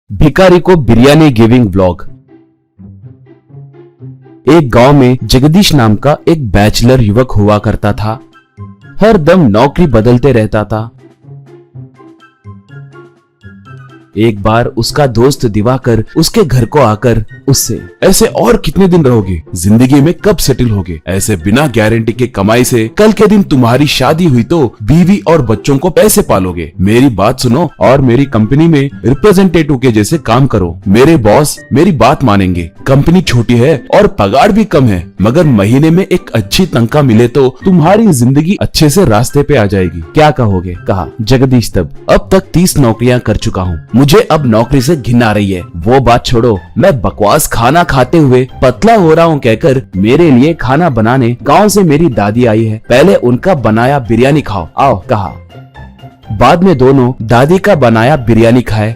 भिखारी को biryani giving vlog. एक गांव में जगदीश नाम का एक बैचलर युवक हुआ करता था। हर दम नौकरी बदलते रहता था। एक बार उसका दोस्त दिवाकर उसके घर को आकर उससे, ऐसे और कितने दिन रहोगे? जिंदगी में कब सेटल होगे? ऐसे बिना गारंटी के कमाई से कल के दिन तुम्हारी शादी हुई तो बीवी और बच्चों को पैसे पालोगे। मेरी बात सुनो और मेरी कंपनी में रिप्रेजेंटेटिव के जैसे काम करो। मेरे बॉस मेरी बात मानेंगे। कंपनी छोटी है और पगार भी कम है, मगर महीने में एक अच्छी तनख्वाह मिले तो तुम्हारी जिंदगी अच्छे से रास्ते पे आ जाएगी। क्या कहोगे? कहा जगदीश तब। अब तक 30 नौकरियां कर चुका हूँ, मुझे अब नौकरी से घिन आ रही है। वो बात छोड़ो, मैं बकवास खाना खाते हुए पतला हो रहा हूँ कहकर मेरे लिए खाना बनाने गांव से मेरी दादी आई है। पहले उनका बनाया बिरयानी खाओ, आओ। कहा। बाद में दोनों दादी का बनाया बिरयानी खाए।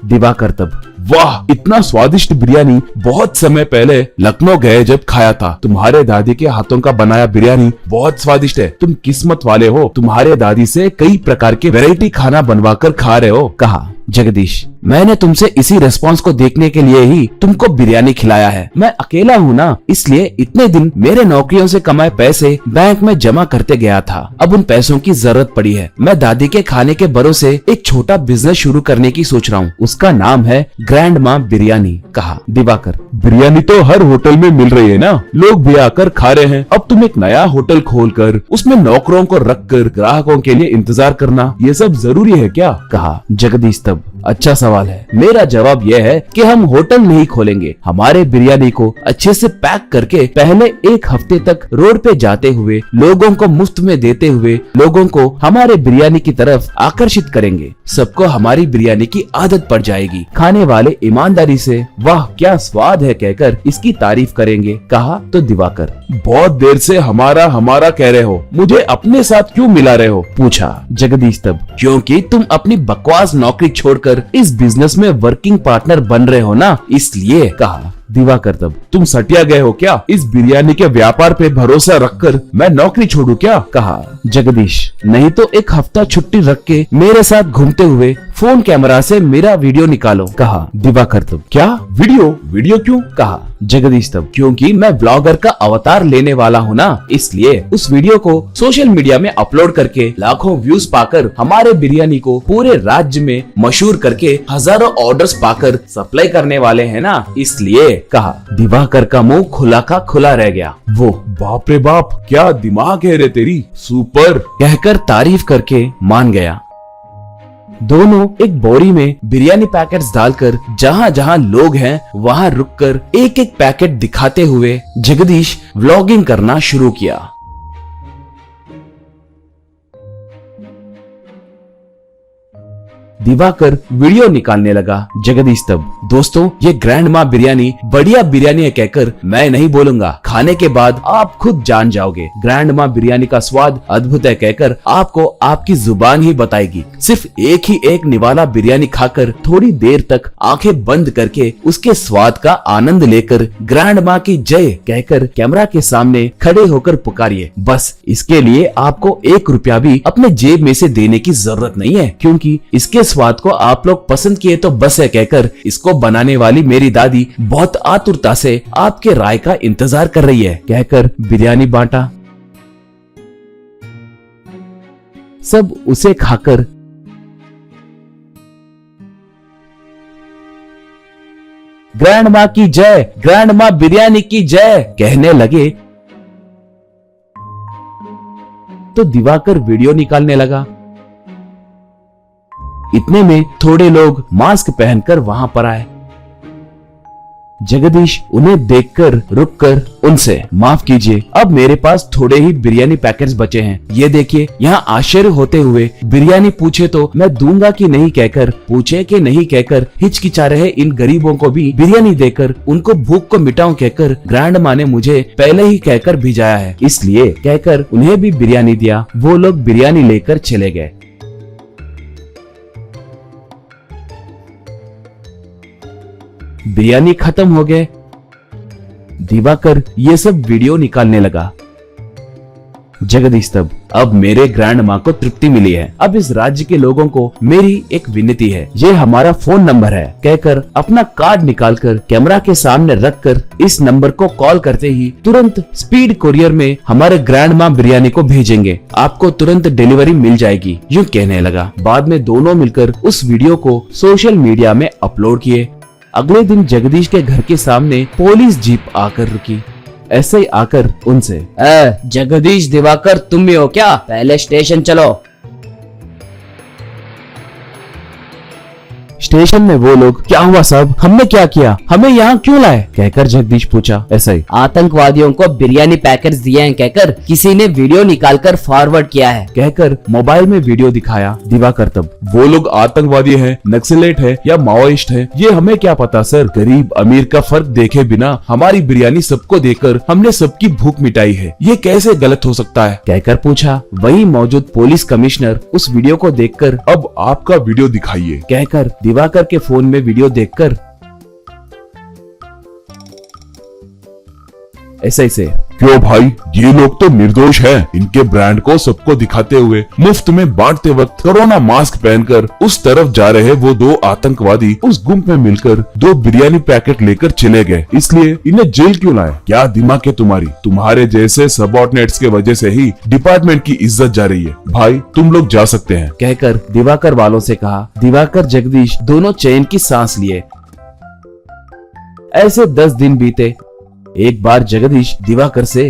दिवाकर तब, वाह, इतना स्वादिष्ट बिरयानी बहुत समय पहले लखनऊ गए जब खाया था। तुम्हारे दादी के हाथों का बनाया बिरयानी बहुत स्वादिष्ट है। तुम किस्मत वाले हो, तुम्हारे दादी से कई प्रकार के वैरायटी खाना बनवा कर खा रहे हो। कहा जगदीश। मैंने तुमसे इसी रिस्पांस को देखने के लिए ही तुमको बिरयानी खिलाया है। मैं अकेला हूँ ना, इसलिए इतने दिन मेरे नौकरियों से कमाए पैसे बैंक में जमा करते गया था। अब उन पैसों की जरूरत पड़ी है। मैं दादी के खाने के भरोसे एक छोटा बिजनेस शुरू करने की सोच रहा हूँ। उसका नाम है ग्रैंड माँ बिरयानी। कहा दिवाकर। बिरयानी तो हर होटल में मिल रही है ना, लोग भी आकर खा रहे हैं। अब तुम एक नया होटल खोलकर उसमें नौकरों को रखकर ग्राहकों के लिए इंतजार करना, ये सब जरूरी है क्या? कहा जगदीश तब। अच्छा सवाल है। मेरा जवाब यह है कि हम होटल नहीं खोलेंगे। हमारे बिरयानी को अच्छे से पैक करके पहले एक हफ्ते तक रोड पे जाते हुए लोगों को मुफ्त में देते हुए लोगों को हमारे बिरयानी की तरफ आकर्षित करेंगे। सबको हमारी बिरयानी की आदत पड़ जाएगी। खाने वाले ईमानदारी से वाह क्या स्वाद है कहकर इसकी तारीफ करेंगे। कहा तो दिवाकर। बहुत देर से हमारा हमारा कह रहे हो, मुझे अपने साथ क्यों मिला रहे हो? पूछा जगदीश तब। क्योंकि तुम अपनी बकवास नौकरी छोड़कर इस बिजनेस में वर्किंग पार्टनर बन रहे हो ना, इसलिए। कहा दिवाकर तब। तुम सटिया गए हो क्या? इस बिरयानी के व्यापार पे भरोसा रखकर मैं नौकरी छोड़ू क्या? कहा जगदीश। नहीं तो एक हफ्ता छुट्टी रख के मेरे साथ घूमते हुए फोन कैमरा से मेरा वीडियो निकालो। कहा दिवाकर तब। क्या वीडियो क्यों? कहा जगदीश तब। क्योंकि मैं ब्लॉगर का अवतार लेने वाला हूँ ना, इसलिए उस वीडियो को सोशल मीडिया में अपलोड करके लाखों व्यूज पाकर हमारे बिरयानी को पूरे राज्य में मशहूर करके हजारों ऑर्डर्स पाकर सप्लाई करने वाले हैं ना, इसलिए। कहा दिवाकर का मुंह खुला का खुला रह गया। वो बाप रे बाप, क्या दिमाग है रे तेरी, सुपर कहकर तारीफ करके मान गया। दोनों एक बोरी में बिरयानी पैकेट्स डालकर जहाँ जहाँ लोग हैं वहाँ रुककर एक एक पैकेट दिखाते हुए जगदीश व्लॉगिंग करना शुरू किया। दिवाकर वीडियो निकालने लगा। जगदीश तब। दोस्तों, ये ग्रैंड माँ बिरयानी बढ़िया बिरयानी है कहकर मैं नहीं बोलूंगा, खाने के बाद आप खुद जान जाओगे। ग्रैंड माँ बिरयानी का स्वाद अद्भुत है कहकर आपको आपकी जुबान ही बताएगी। सिर्फ एक ही एक निवाला बिरयानी खाकर थोड़ी देर तक आंखें बंद करके उसके स्वाद का आनंद लेकर ग्रैंड माँ की जय कहकर कैमरा के सामने खड़े होकर पुकारिए। बस इसके लिए आपको 1 रुपया भी अपने जेब में से देने की जरूरत नहीं है, क्योंकि इसके स्वाद को आप लोग पसंद किए तो बस है कहकर इसको बनाने वाली मेरी दादी बहुत आतुरता से आपके राय का इंतजार कर रही है कहकर बिरयानी बांटा। सब उसे खाकर ग्रैंड माँ की जय, ग्रैंड माँ बिरयानी की जय कहने लगे। तो दिवाकर वीडियो निकालने लगा। इतने में थोड़े लोग मास्क पहनकर वहां पर आए। जगदीश उन्हें देखकर रुककर उनसे, माफ कीजिए, अब मेरे पास थोड़े ही बिरयानी पैकेट्स बचे हैं, ये देखिए। यहाँ आश्चर्य होते हुए बिरयानी पूछे तो मैं दूंगा कि नहीं कहकर, पूछे कि नहीं कहकर हिचकिचा रहे इन गरीबों को भी बिरयानी देकर उनको भूख को मिटाऊं कहकर ग्रैंड माँ ने मुझे पहले ही कहकर भिजाया है, इसलिए कहकर उन्हें भी बिरयानी दिया। वो लोग बिरयानी लेकर चले गए। बिरयानी खत्म हो गए। दिवाकर ये सब वीडियो निकालने लगा। जगदीश तब अब मेरे ग्रैंड माँ को तृप्ति मिली है। अब इस राज्य के लोगों को मेरी एक विनती है, ये हमारा फोन नंबर है कहकर अपना कार्ड निकालकर कैमरा के सामने रखकर इस नंबर को कॉल करते ही तुरंत स्पीड कोरियर में हमारे ग्रैंड माँ बिरयानी को भेजेंगे, आपको तुरंत डिलीवरी मिल जाएगी, यूँ कहने लगा। बाद में दोनों मिलकर उस वीडियो को सोशल मीडिया में अपलोड किए। अगले दिन जगदीश के घर के सामने पुलिस जीप आकर रुकी। ऐसे ही आकर उनसे, जगदीश दिवाकर तुम ही हो क्या? पहले स्टेशन चलो। स्टेशन में वो लोग, क्या हुआ साहब, हमने क्या किया, हमें यहाँ क्यों लाए कहकर जगदीश पूछा। ऐसा ही, आतंकवादियों को बिरयानी पैकेट्स दिए हैं कहकर किसी ने वीडियो निकालकर फॉरवर्ड किया है कहकर मोबाइल में वीडियो दिखाया दिवाकर तब। वो लोग आतंकवादी हैं, नक्सलेट है या माओइस्ट है, ये हमें क्या पता सर। गरीब अमीर का फर्क देखे बिना हमारी बिरयानी सबको देकर हमने सबकी भूख मिटाई है, ये कैसे गलत हो सकता है कहकर पूछा। वही मौजूद पुलिस कमिश्नर उस वीडियो को देखकर, अब आपका वीडियो दिखाइए कहकर दिवाकर के फोन में वीडियो देखकर ऐसे क्यों भाई, ये लोग तो निर्दोष हैं। इनके ब्रांड को सबको दिखाते हुए मुफ्त में बांटते वक्त कोरोना मास्क पहनकर उस तरफ जा रहे वो दो आतंकवादी उस गुंप में मिलकर 2 बिरयानी पैकेट लेकर चले गए, इसलिए इन्हें जेल क्यों लाए? क्या दिमाग है तुम्हारी? तुम्हारे जैसे सबऑर्डिनेट्स के वजह से ही डिपार्टमेंट की इज्जत जा रही है। भाई तुम लोग जा सकते हैं कहकर दिवाकर वालों से कहा। दिवाकर जगदीश दोनों चैन की सांस लिए। ऐसे 10 दिन बीते। एक बार जगदीश दिवाकर से,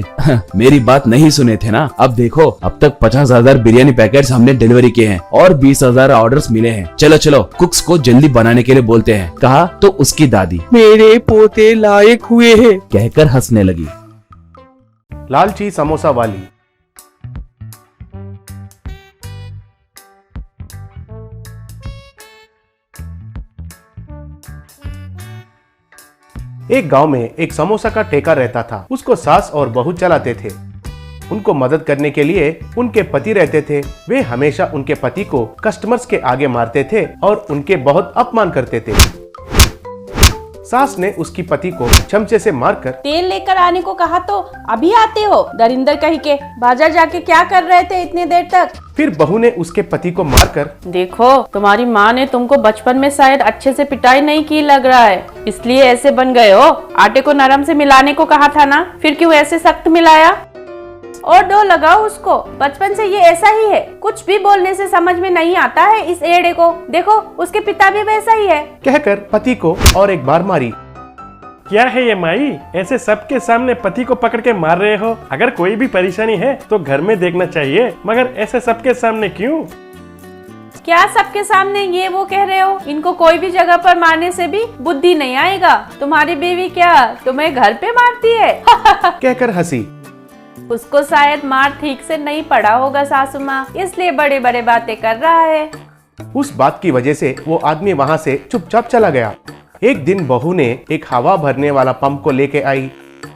मेरी बात नहीं सुने थे ना, अब देखो अब तक 50,000 बिरयानी पैकेट्स हमने डिलीवरी किए हैं और 20,000 ऑर्डर्स मिले हैं, चलो चलो कुक्स को जल्दी बनाने के लिए बोलते हैं। कहा तो उसकी दादी, मेरे पोते लायक हुए हैं कहकर हंसने लगी। लालची समोसा वाली। एक गांव में एक समोसा का ठेका रहता था। उसको सास और बहू चलाते थे। उनको मदद करने के लिए उनके पति रहते थे। वे हमेशा उनके पति को कस्टमर्स के आगे मारते थे और उनके बहुत अपमान करते थे। सास ने उसकी पति को चमचे से मारकर, तेल लेकर आने को कहा तो अभी आते हो, दरिंदर कहीं के, बाजार जाके क्या कर रहे थे इतने देर तक? फिर बहू ने उसके पति को मारकर, देखो तुम्हारी माँ ने तुमको बचपन में शायद अच्छे से पिटाई नहीं की लग रहा है, इसलिए ऐसे बन गए हो। आटे को नरम से मिलाने को कहा था ना, फिर क्यों ऐसे सख्त मिलाया? और डो लगाओ उसको, बचपन से ये ऐसा ही है, कुछ भी बोलने से समझ में नहीं आता है इस एड़े को, देखो उसके पिता भी वैसा ही है कहकर पति को और एक बार मारी। क्या है ये माई, ऐसे सबके सामने पति को पकड़ के मार रहे हो? अगर कोई भी परेशानी है तो घर में देखना चाहिए, मगर ऐसे सबके सामने क्यों? क्या सबके सामने ये वो कह रहे हो? इनको कोई भी जगह पर मारने से भी बुद्धि नहीं आएगा। तुम्हारी बीवी क्या तुम्हें घर पे मारती है? कहकर हंसी। उसको शायद मार ठीक से नहीं पड़ा होगा सासू माँ, इसलिए बड़े बड़े बातें कर रहा है। उस बात की वजह से वो आदमी वहाँ से चुपचाप चला गया। एक दिन बहू ने एक हवा भरने वाला पंप को लेके आई।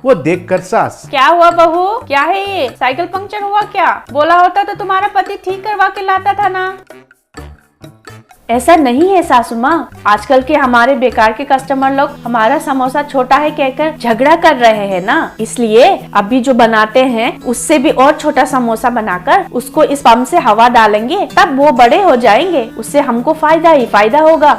वो देखकर सास, क्या हुआ बहू, क्या है ये, साइकिल पंक्चर हुआ क्या? बोला होता तो तुम्हारा पति ठीक करवा के लाता था ना। ऐसा नहीं है सासू माँ, आजकल के हमारे बेकार के कस्टमर लोग हमारा समोसा छोटा है कहकर झगड़ा कर रहे हैं ना, इसलिए अभी जो बनाते हैं उससे भी और छोटा समोसा बनाकर उसको इस पंप से हवा डालेंगे, तब वो बड़े हो जाएंगे, उससे हमको फायदा ही फायदा होगा।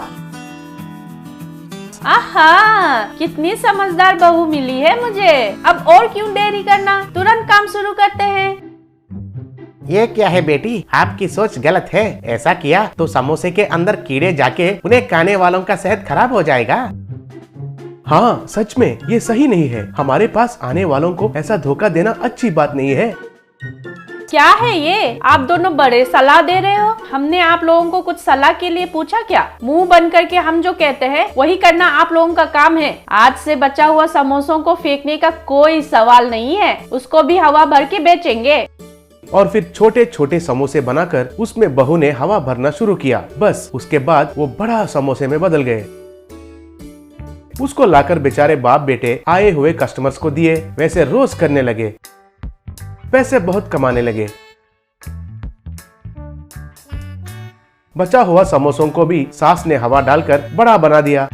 आहा, कितनी समझदार बहू मिली है मुझे। अब और क्यों देरी करना, तुरंत काम शुरू करते हैं। ये क्या है बेटी, आपकी सोच गलत है। ऐसा किया तो समोसे के अंदर कीड़े जाके उन्हें खाने वालों का सेहत खराब हो जाएगा। हाँ सच में ये सही नहीं है। हमारे पास आने वालों को ऐसा धोखा देना अच्छी बात नहीं है। क्या है ये, आप दोनों बड़े सलाह दे रहे हो? हमने आप लोगों को कुछ सलाह के लिए पूछा क्या? मुंह बंद करके हम जो कहते हैं वही करना आप लोगों का काम है। आज से बचा हुआ समोसों को फेंकने का कोई सवाल नहीं है, उसको भी हवा भर के बेचेंगे। और फिर छोटे छोटे समोसे बनाकर उसमें बहू ने हवा भरना शुरू किया। बस उसके बाद वो बड़ा समोसे में बदल गए। उसको लाकर बेचारे बाप बेटे आए हुए कस्टमर्स को दिए। वैसे रोज करने लगे, पैसे बहुत कमाने लगे। बचा हुआ समोसों को भी सास ने हवा डालकर बड़ा बना दिया।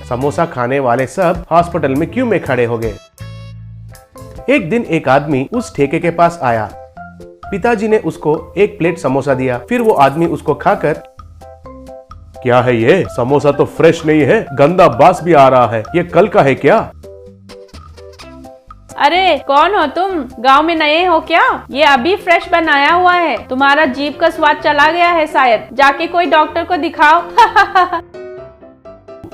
समोसा खाने वाले सब हॉस्पिटल में क्यू में खड़े हो गए। एक दिन एक आदमी उस ठेके के पास आया। पिताजी ने उसको एक प्लेट समोसा दिया। फिर वो आदमी उसको खाकर, क्या है ये? समोसा तो फ्रेश नहीं है, गंदा बास भी आ रहा है, ये कल का है क्या? अरे कौन हो तुम? गांव में नए हो क्या? ये अभी फ्रेश बनाया हुआ है। तुम्हारा जीभ का स्वाद चला गया है शायद। जाके कोई डॉक्टर को दिखाओ।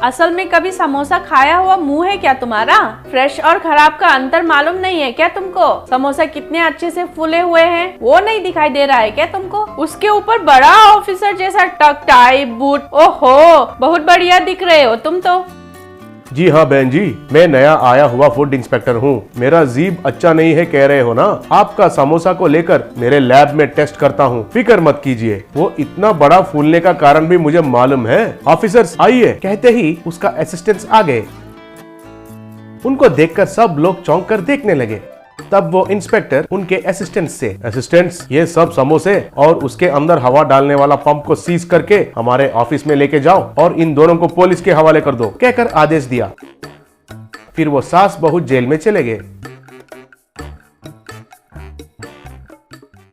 असल में कभी समोसा खाया हुआ मुंह है क्या तुम्हारा? फ्रेश और खराब का अंतर मालूम नहीं है क्या तुमको? समोसा कितने अच्छे से फूले हुए हैं वो नहीं दिखाई दे रहा है क्या तुमको? उसके ऊपर बड़ा ऑफिसर जैसा टक टाई बूट, ओहो बहुत बढ़िया दिख रहे हो तुम तो। जी हाँ बहन जी, मैं नया आया हुआ फूड इंस्पेक्टर हूँ। मेरा जीभ अच्छा नहीं है कह रहे हो ना? आपका समोसा को लेकर मेरे लैब में टेस्ट करता हूँ, फिक्र मत कीजिए। वो इतना बड़ा फूलने का कारण भी मुझे मालूम है। ऑफिसर्स आइए, कहते ही उसका असिस्टेंट्स आ गए। उनको देखकर सब लोग चौंक कर देखने लगे। तब वो इंस्पेक्टर उनके असिस्टेंट से, असिस्टेंट्स ये सब समोसे और उसके अंदर हवा डालने वाला पंप को सीज करके हमारे ऑफिस में लेके जाओ और इन दोनों को पुलिस के हवाले कर दो, कहकर आदेश दिया। फिर वो सास बहू जेल में चले गए।